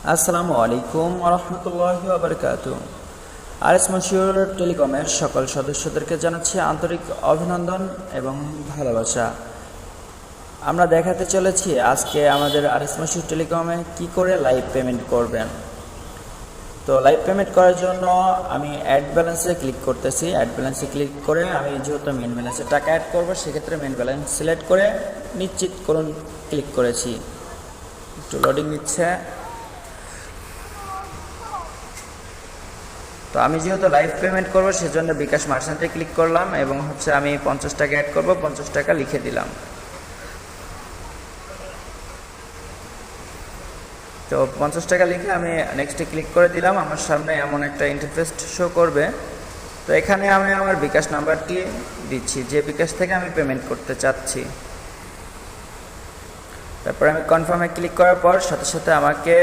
আসসালামু আলাইকুম ওয়া রাহমাতুল্লাহি ওয়া বারাকাতুহু। আরএস মনসুর টেলিকমের সকল সদস্যদেরকে জানাচ্ছি আন্তরিক অভিনন্দন এবং ভালোবাসা। আমরা দেখাতে চলেছি আজকে আমাদের আরএস মনসুর টেলিকমে কি করে লাইভ পেমেন্ট করবেন। তো লাইভ পেমেন্ট করার জন্য আমি অ্যাড ব্যালেন্সে ক্লিক করতেছি। অ্যাড ব্যালেন্সে ক্লিক করে আমি যেহেতু মেন ব্যালেন্সে টাকা অ্যাড করবো, সেক্ষেত্রে মেন ব্যালেন্স সিলেক্ট করে নিশ্চিত করুন ক্লিক করেছি। একটু লোডিং নিচ্ছে। তো আমি যেহেতু লাইভ পেমেন্ট করব, সেজন্য বিকাশ মার্চেন্টে ক্লিক করলাম এবং আমি 50 টাকা অ্যাড করব, 50 টাকা লিখে দিলাম। তো 50 টাকা লিখে আমি নেক্সটে ক্লিক করে দিলাম। আমার সামনে এমন একটা ইন্টারফেস শো করবে। তো এখানে আমি আমার বিকাশ নাম্বারটি দিচ্ছি, যে বিকাশ থেকে আমি পেমেন্ট করতে চাচ্ছি। তারপর আমি কনফার্মে ক্লিক করার পর সাথে সাথে আমাকে